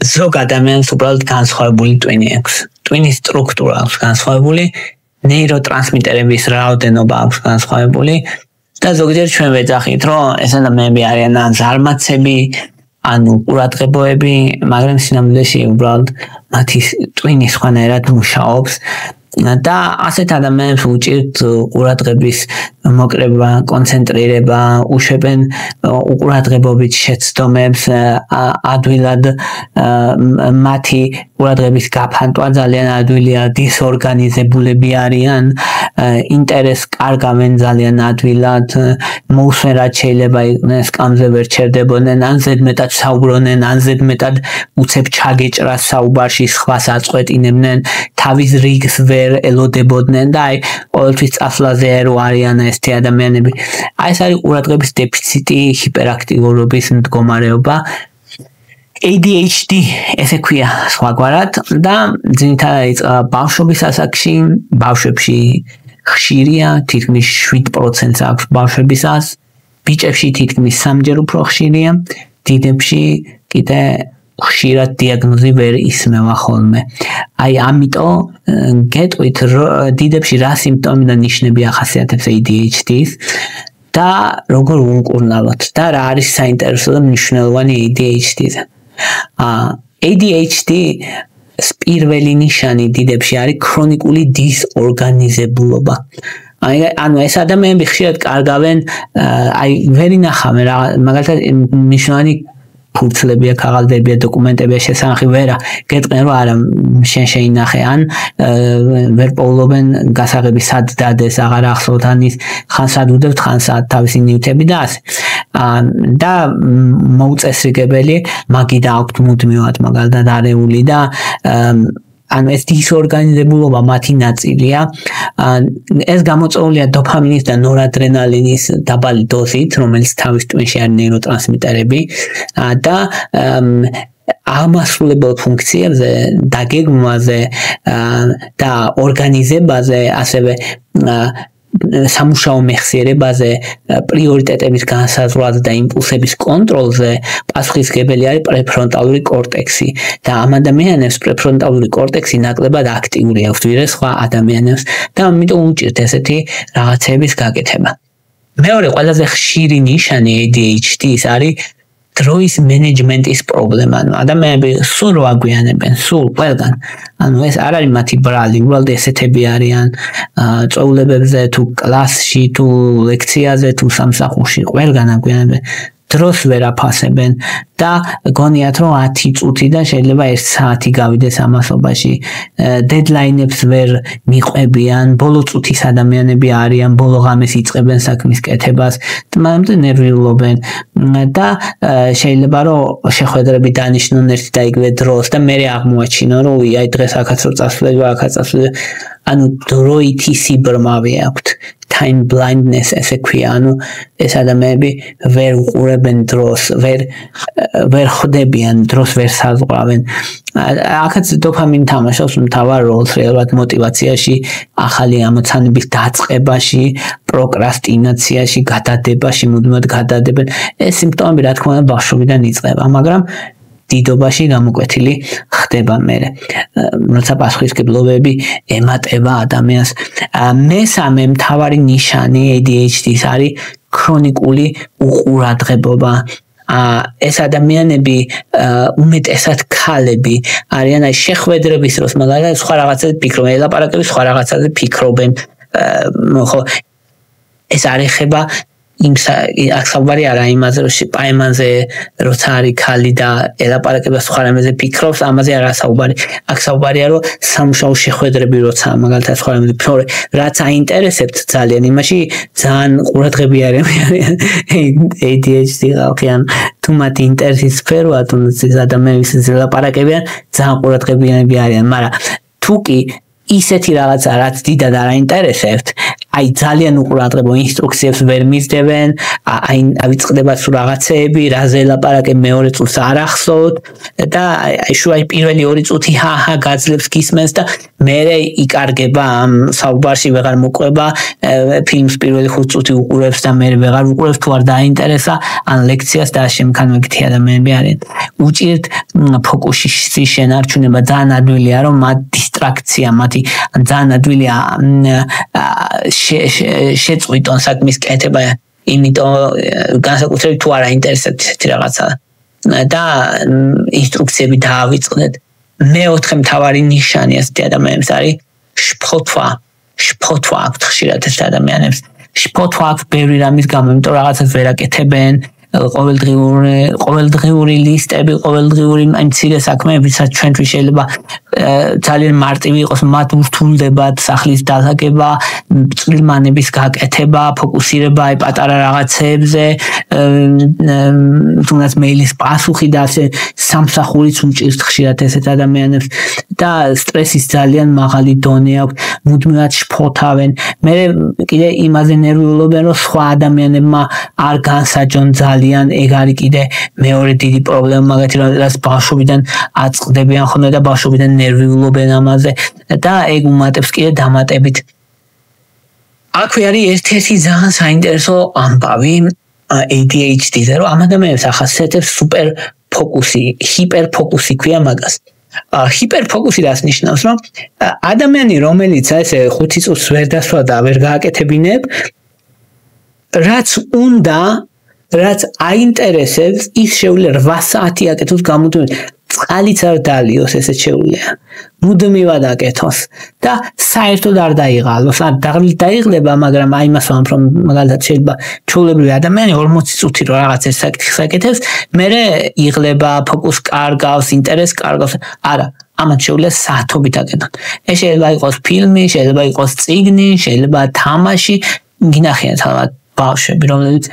ზოგ ადამიანს უბრალოდ განსხვავებული ტვინი აქვს. ტვინის სტრუქტურა აქვს განსხვავებული, ნეიროტრანსმიტერების რაოდენობა აქვს განსხვავებული და ზოგჯერ ჩვენ ვეძახით, რომ ეს ადამიანები არიან ან ზარმაცები, ანუ ყურადღებოები, მაგრამ სინამდვილეში უბრალოდ მათი ტვინი სხვანაირად მუშაობს. და ასეთ ადამიანებს უჭირთ ყურადღების მოკრება, კონცენტრირება, უშვებენ უყურადღებობით შეცდომებს, ადვილად მათი ყურადღების გაფანტვა ძალიან ადვილია, დისორგანიზებულები არიან, ინტერესს კარგავენ ძალიან ადვილად, მოусვენ რაც შეიძლება იყვნენ, სკამზე ვერ ჩერდებოდნენ, ან ზედმეტად საუბრობდნენ, ან ზედმეტად უცებ ჩაგეჭრას საუბარში სხვას აწყვეტინებდნენ, თავის რიგს ვერ ელოდებოდნენ და აი ყოველთვის წასვლაზე რო არიან ესეთი ადამიანები. აი ეს არის ყურადღების დეფიციტი, ჰიპერაქტიურობის მდგომარეობა. ADHD ესე ქვია სხვაგვარად და ძირითადად იწყება ბავშვობის ასაკში, ბავშვებში ხშირია, თითქმის 7% აქვს ბავშვებისას, ბიჭებში თითქმის 3-ჯერ უფრო ხშირია, დიდებში კიდე ხშირად დიაგნოზი ვერ ისმევა ხოლმე. აი ამიტომ გეტყვით დიდებში რა სიმპტომი და ნიშნები ახასიათებს ADHD-ს და როგორ უმკურნალოთ და რა არის საინტერესო და მნიშვნელოვანი ADHD-ზე. ADHD პირველი ნიშანი დიდებში არის ქრონიკული დისორგანიზებულობა. ანუ ეს ადამიანები ხშირად კარგავენ, აი ვერ ინახავენ რა, მაგალითად მნიშვნელოვანი ფურცლებია, ქაღალდებია, დოკუმენტებია შესანახი ვერა, გეტყვენ რომ არა შენ შეინახე, ან ვერ პოულობენ გასაღები სად დადეს, აღარ ახსოვთ, ან ის ხან სად უდევთ, ხან სად თავისი ნივთები და ასე. და მოუწესრიგებელი მაგიდა აქვთ მუდმივად მაგალითად არეული და ანუ ეს დისორგანიზებულობა მათი ნაწილია. ეს გამოწვეულია დოფამინის და ნორადრენალინის დაბალი დოზით, რომელიც თავის ტვინში არის ნეიროტრანსმიტერები და ამასრულებელ ფუნქციებზე, დაგეგმვაზე და ორგანიზებაზე, ასევე სამუშაო მეხსიერებაზე, პრიორიტეტების განსაზღვრაზე და იმპულსების კონტროლზე პასუხისმგებელი არის პრეფრონტალური კორტექსი და ამ ადამიანებს პრეფრონტალური კორტექსი ნაკლებად აქტიური აქვს ვიდრე სხვა ადამიანებს და ამიტომ უჭირთ ესეთი რაღაცების გაკეთება. მეორე ყველაზე ხშირი ნიშანი ADHD-ის არის დროის მენეჯმენტის პრობლემა. ანუ ადამიანები სულ რო აგვიანებენ, სულ ყველგან. ანუ ეს არ არის მათი ბრალი, უბრალოდ ესეთები არიან წვეულებებზე, თუ კლასში, თუ ლექციაზე, თუ სამსახურში, ყველგან აგვიანებენ. დროს ვერ აფასებენ და გონიათ რომ 10 წუთიდან შეიძლება 1 საათი გავიდეს ამასობაში. დედლაინებს ვერ მიყვებიან, ბოლო წუთის ადამიანები არიან, ბოლო ღამეს იწყებენ საქმის კეთებას, მაგრამ ნერვიულობენ და შეიძლება რომ შეხვედრები დანიშნონ ერთი და იგივე დროს და მე აღმოაჩინო რომ აი დღეს აქაც რო წასვლები, აქაც წასვლები, ანუ დროითი სიბრმავე აქვთ. Time blindness ესე ქვია, ანუ ეს ადამიანები ვერ უყურებენ დროს, ვერ ხვდებიან დროს, ვერ საზღვრავენ. აქაც დოფამინი თამაშობს მთავარ როლს რეალურად მოტივაციაში, ახალი ამოცანების დაწყებაში, პროკრასტინაციაში, გადადებაში, მუდმივად გადადებენ. ეს სიმპტომები რა თქმა უნდა ბავშვობიდან იწყება, მაგრამ დიდობაში გამოკვეთილი ხდება მერე. როცა პასუხისმგებლობები ემატება ადამიანს. მესამე მთავარი ნიშანი ADHD-ის არის ქრონიკული უყურადღებობა. ეს ადამიანები უმეტესად ქალები არიან აი შეხვედრების დროს, მაგალითად სხვა რაღაცაზე ფიქრობენ, ელაპარაკების სხვა რაღაცაზე ფიქრობენ. ხო ეს არ ეხება აქ საუბარი არა იმაზე, რომ პაემანზე როცა არის ქალი და ელაპარაკება სხვა რამეზე ფიქრობს, ამაზე არა საუბარი. აქ საუბარია რომ სამუშაო შეხვედრები როცა მაგალითად სხვა რამეზე ფიქრობ, რაც აინტერესებთ ძალიან, იმაში ძალიან ყურადღები არიან ADHD ხალხიან, თუ მათი ინტერესის სფეროა, თუ ეს ადამიანების ელაპარაკებიან, ძალიან ყურადღებიანები არიან, მაგრამ თუ კი ისეთი რაღაცა რაც დიდად არ აინტერესებთ, აი ძალიან უყურადღებო ინსტრუქციებს ვერ მისდევენ, აი ავიწყდება სულ რაღაცეები, რაზე ელაპარაკე მეორე წუთს არ ახსოვთ და აი შუა პირველი 2 წუთი ჰაჰა გაძლებს გისმენს და მერე იკარგება ამ საუბარში ვეღარ მოყვება, ფილმს პირველი 5 წუთი უყურებს და მერე ვეღარ უყურებს თუ არ დაინტერესა ან ლექციას და შემქანმექცე ადამიანები არიან. უჭირთ ფოკუსის შენარჩუნება, ძალიან ადვილია რომ მათ დისტრაქცია, მათი ძალიან ადვილია შეწყვიტონ საქმის კეთება, იმიტომ განსაკუთრებით თუ არ აინტერესებთ ესეთი რაღაცა და ინსტრუქციები დაავიწყდეთ. მეოთხე მთავარი ნიშანი ასეთი ადამიანებს არის შფოთვა აქვთ ხშირად ეს ადამიანებს. შფოთვა აქვთ ბევრი რამის გამო, იმიტომ რაღაცას ვერ აკეთებენ, ყოველდღიური ლისტები, ყოველდღიური მცირე საქმეები, სადაც ჩვენთვის შეიძლება ძალიან მარტივი იყოს, მათ ურთულდებათ სახლის დასაგება, წვრილმანების გაკეთება, ფოკუსირება აი პატარა რაღაცეებზე, თუნდაც მეილის პასუხი და ასე სამსახურიც უჭირს ხშირად ესეთ ადამიანებს და სტრესის ძალიან მაღალი დონე აქვს, მუდმივად შფოთავენ. მე კიდე იმაზე ნერვიულობენ, რომ სხვა ადამიანებმა არ განსაჯონ ძალიან, ეგ არის კიდე მეორე დიდი პრობლემა, მაგათი რაც ბავშვობიდან აწყდებიან ხოლმე და ბავშვობიდან ნერვიულობენ ამაზე და ეგ უმატებს კიდე დამატებით. აქვე არის ერთ-ერთი ძალიან საინტერესო ამბავი ADHD-ზე, რომ ამ ადამიანებს ახასიათებს სუპერ ფოკუსი, ჰიპერფოკუსი ქვია მაგას. ჰიპერფოკუსი რას ნიშნავს, რომ ადამიანი რომელიც ესე 5 წუთს ვერ დასვა და ვერ გააკეთებინებ, რაც უნდა რაც აინტერესებს, ის შეუძლია 8 საათი აკეთოს გამუდმებით. წყალიც არ დალიოს, ესეც შეუძლია. მუდმივად აკეთოს და საერთოდ არ დაიღალოს. არ დაიღლება, მაგრამ აი მას ვამბობ, რომ მაგალითად შეიძლება ჩვეულებრივი ადამიანი 40 წუთი რო რაღაც ეს საკითხს აკეთებს, მერე იღლება, ფოკუსს კარგავს, ინტერესს კარგავს. არა, ამათ შეუძლია საათობით აკეთონ. ეს შეიძლება იყოს ფილმი, შეიძლება იყოს წიგნი, შეიძლება თამაში, გინახიან თავად ბავშვები, რომლებიც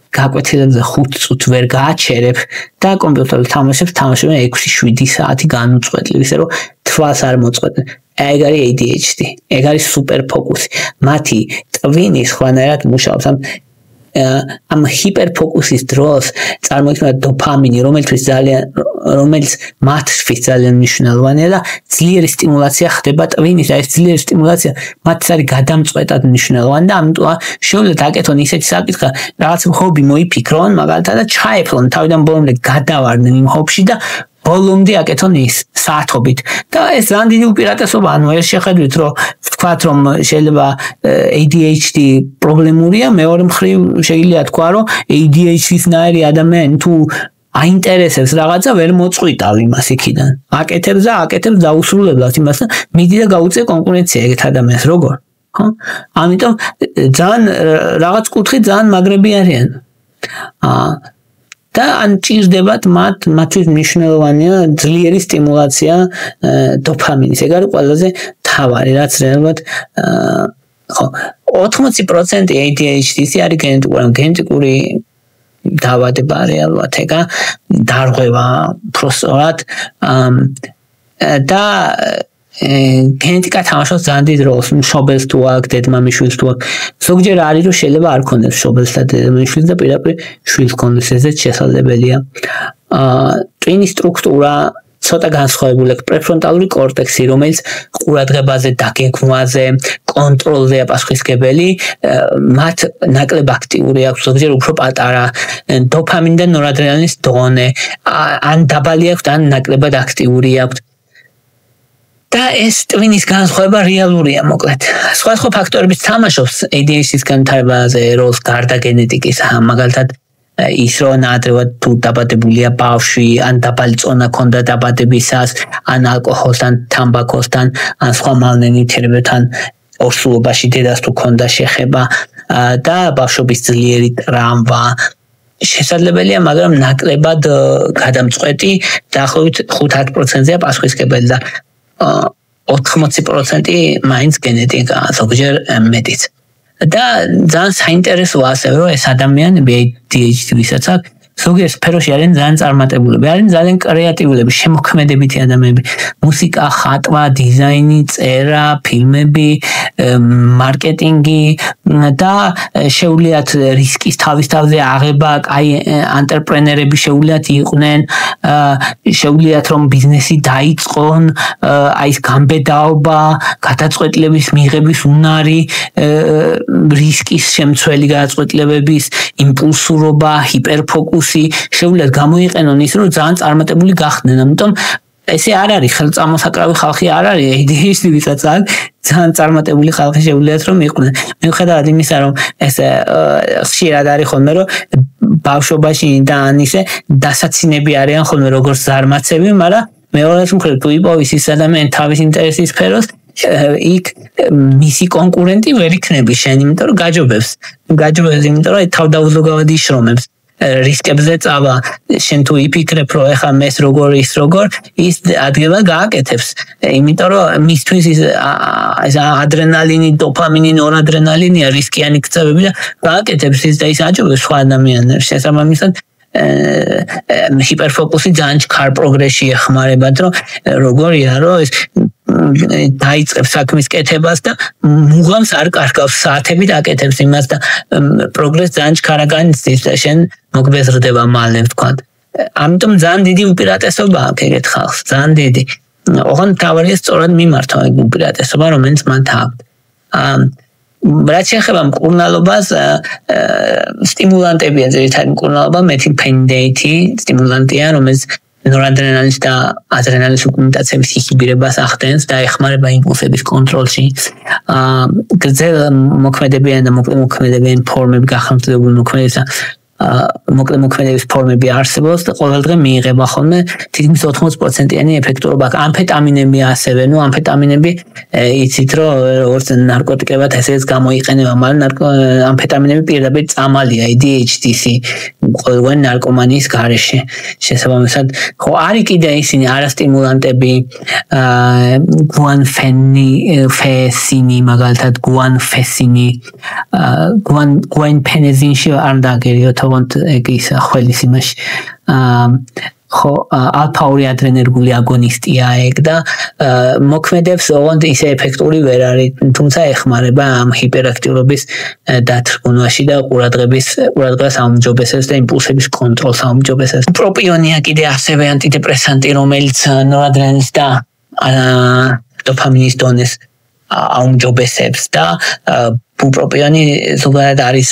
გაკვეთილებზე 5 წუთს ვერ გააჩერებ და კომპიუტერზე თამაშობენ 6-7 საათი განუწყვეტლივ, ისე რომ თვალს არ მოწყვეტენ. ეგ არის ADHD, ეგ არის სუპერ ფოკუსი. მათი ტვინი სხვანაირად მუშაობს. ამ ჰიპერფოკუსის დროს წარმოიქმნება დოფამინი, რომელიც მათთვის ძალიან მნიშვნელოვანია და ძლიერი სტიმულაცია ხდება ტვინის, და ეს ძლიერი სტიმულაცია მათთვის არის გადამწყვეტად მნიშვნელოვანი და ამიტომ შეუძლიათ აკეთონ ისეთი საკითხი, რაღაც ჰობი მოიფიქრონ, მაგალითად და ჩაეფლონ თავიდან ბოლომდე გადავარდნენ იმ ჰობში და ბოლომდე აკეთონ ის საათობით და ეს ძალიან დიდი უპირატესობა, ანუ ეს შეხედვით რომ ვთქვათ რომ შეიძლება ADHD პრობლემურია, მეორე მხრივ შეიძლება თქვა რომ ADHD-ის ნაირი ადამიანი თუ აინტერესებს რაღაცა ვერ მოწყვიტავ იმას იქიდან. აკეთებს დაუსრულებლად იმას და მიდი და გაუწე კონკურენცია ეგეთ ადამიანს როგორ? ხო? ამიტომ ძალიან რაღაც კუთხით ძალიან მაგრები არიან. და ან ჭირდებათ მათთვის მნიშვნელოვანია ძლიერი სტიმულაცია დოფამინის. ეგ არის ყველაზე მთავარი, რაც რეალურად ხო 80% ADHD-ს არის გენეტიკური დაავადება რეალურად, ეგა დარღვევა პროსტovat და გენეტიკა თამაშობს ძალიან დიდ როლს, მშობელს თუ აქვს, დედმამიშვილს თუ აქვს. ზოგჯერ არის რომ შეიძლება არ ქონდეს მშობელს და დედმამიშვილს და პირდაპირ შვილს ქონდეს, ესეც შესაძლებელია. ტვინის სტრუქტურა ცოტა განსხვავებული აქვს. პრეფრონტალური კორტექსი, რომელიც ყურადღებაზე, დაგეგმვაზე, კონტროლზეა პასუხისმგებელი, მათ ნაკლებ აქტიური აქვს, ზოგჯერ უფრო პატარა. დოფამინი და ნორადრენალინის დონე ან დაბალი აქვს, ან ნაკლებად აქტიური აქვს. და ეს ტვინის განსხვავება რეალურია, მოკლედ. სხვა ფაქტორებიც თამაშობს ADHD-ის განვითარებაზე როლს გარდა გენეტიკის, მაგალითად ის რომ ნაადრევად თუ დაბადებულია ბავშვი, ან დაბალი წონა ქონდა დაბადებისას, ან ალკოჰოლთან, თამბაქოსთან, ან სხვა მალნენითებებთან ორსულობაში დედას თუ ქონდა შეხება და ბავშვობის ძლიერი ტრავმა შესაძლებელია, მაგრამ ნაკლებად გადამწყვეტი, დაახლოებით 5-10%-ია პასუხისმგებელი და 80% მაინც გენეტიკა, ზოგჯერ მეტიც. და ძალიან საინტერესოა ასევე, რომ ეს ადამიანები ADHD-ვისაც აქვს, ზოგიერთ სფეროში არიან ძალიან წარმატებულები, არიან ძალიან კრეატიულები, შემოქმედებითი ადამიანები, მუსიკა, ხატვა, დიზაინი, წერა, ფილმები, მარკეტინგი და შეუძლიათ რისკის თავისთავზე აღება, კაი ანტრეპრენერები შეუძლიათ იყვნენ, შეუძლიათ რომ ბიზნესი დაიწყონ, აი ეს გამბედაობა, გადაწყვეტილების მიღების უნარი, რისკის შემცველი გადაწყვეტილებების იმპულსურობა, ჰიპერფოკუსი შეუძლიათ გამოიყენონ ის, რომ ძალიან წარმატებული გახდნენ. ამიტომ ესე არ არის ხელწამოსაკრავი ხალხი არ არის ADHD ვისაც ძალიან წარმატებული ხალხი შეუძლიათ რომ იყვნენ. მიუხედავად იმისა, რომ ეს ხშირად არის ხოლმე, რომ ბავშვობაში და ისე დასაცინები არიან ხოლმე როგორც ზარმაცები, მაგრამ მეორეს მხრივ თუ იპოვის ის ადამიანი თავის ინტერესის სფეროს, იქ მისი კონკურენტი ვერ იქნები შენ, იმიტომ რომ გაჯობებს, იმიტომ რომ თავდაუზოგავად იშრომებს. რისკებზე წავა, შენ თუ იფიქრებ, რომ ეხლა მეს როგორ ის ადგილად გააკეთებს, იმიტომ რომ მისთვის ის ადრენალინი, დოპამინი, ნორადრენალინია რისკიანი ქცევები და გააკეთებს ის და ის აჯობებს სხვა ადამიანებს. შესაბამისად ჰიპერფოკუსი ძალიან ჩქარ პროგრესში ეხმარებათ, რომ როგორია, რომ ეს დაიწყებს საქმის კეთებას და მუღამს არ კარგავს, საათებით აკეთებს იმას და პროგრესს ძალიან ჩქარა განიცდის და შენ მოგბეზრდება მალე ვთქვათ. ამიტომ ძალიან დიდი უპირატესობა აქვს ეგეთ ხალხს, ძალიან დიდი. ოღონდ თავარია სწორად მიმართვა ეგ უპირატესობა, რომელიც მათ აქვს. რაც შეეხება მკურნალობას, სტიმულანტებია ძირითადად მკურნალობა, მეთილფენიდეიტი სტიმულანტია, რომელიც ნორადრენალინის და ადრენალინის უკუნიტაციების სიხიბირებას ახდენს და ეხმარება იმპულსების კონტროლში. გრძელ მოქმედებიან და მოკლე მოქმედებიან ფორმები გახსოვებული მოქმედებისა მოკლე მოქმედების ფორმები არსებობს და ყოველ დღე მიიღება ხოლმე თითქმის 80%-იანი ეფექტურობა. ამფეტამინები ასევე, ამფეტამინები იცით რომ როგორც ნარკოტიკებად ესეც გამოიყენება, მაგრამ ამფეტამინები პირდაპირ წამალია ADHD-ში ყოველგვარი ნარკომანიის გარეშე. შესაბამისად, ხო არის კიდე ისინი არასტიმულანტები, გუანფესინი, მაგალითად გუანფესინი, გუანფენეზინში არ დაგერიოთ ეგ ის ხელის იმაში ხო ალფა-2 ადრენერგული აგონისტია ეგ და მოქმედებს ოღონდ ისე ეფექტური ვერ არის, თუმცა ეხმარება ამ ჰიპერაქტიურობის დათრგუნვაში და ყურადღებას აუმჯობესებს და იმპულსების კონტროლს აუმჯობესებს. პროპიონია კიდე ასევე ანტიდეპრესანტი, რომელიც ნორადრენალინის და დოპამინის დონეს აუმჯობესებს და ბუპროპიონი ზოგადად არის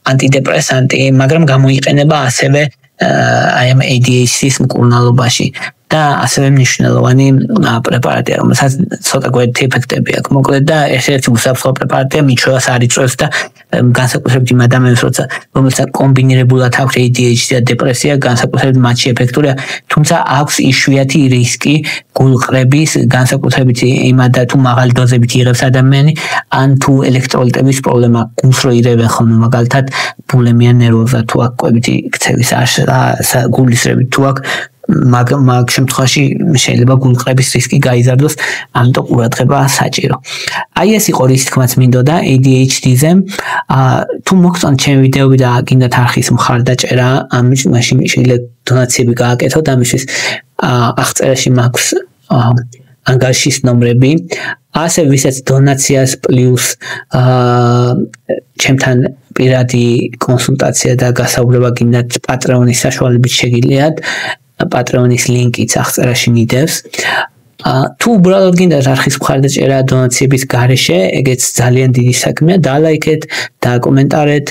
ანტიდეპრესანტი, მაგრამ გამოიყენება ასევე აი ამ ADHD-ის მკურნალობაში და ასევე მნიშვნელოვანი პრეპარატია, რომელსაც ცოტა გვერდითი ეფექტები აქვს. მოკლედ და ერთ-ერთი უსაფრთხო პრეპარატია მიჩვევას არ იწვევს და განსაკუთრებით იმ ადამიანებს, რომელსაც კომბინირებულად აქვს ADHD და დეპრესია, განსაკუთრებით მათში ეფექტურია, თუმცა აქვს იშვიათი რისკი გულყრების, განსაკუთრებით იმადა თუ მაღალი დოზებით იღებს ადამიანი, ან თუ ელექტროლიტების პრობლემა, გულს რო ირევენ ხოლმე, მაგალითად ბულიმია ნერვოზა თუ აქვს კვებითი ქცევის გულისრევით თუ აქვს მაგ შემთხვევაში შეიძლება გულყრების რისკი გაიზარდოს, ამიტომ ყურადღება საჭირო. აი ეს იყო რის თქმაც მინდოდა ADHD-ზე. თუ მოგწონთ ჩემი ვიდეოები და გინდათ არხის მხარდაჭერა, მაშინ შეიძლება დონაციები გააკეთოთ, ამისთვის აღწერაში მაქვს ანგარიშის ნომრები. ასე ვისაც დონაციას პლუს ჩემთან პირადი კონსულტაცია და გასაუბრება გინდათ პატრეონის საშუალებით შეგიძლიათ. პატრეონის ლინკიც აღწერაში მიდევს. თუ უბრალოდ გინდათ არხის მხარდაჭერა დონაციების გარეშე, ეგეც ძალიან დიდი საქმეა, დალაიქეთ, დაკომენტარეთ,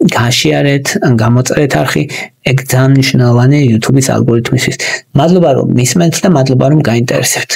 გააშიარეთ, ან გამოწერეთ არხი, ეგ ძალიან მნიშვნელოვანია YouTube-ის ალგორითმისთვის. მადლობა რომ მისმენთ და მადლობა რომ გაინტერესებთ.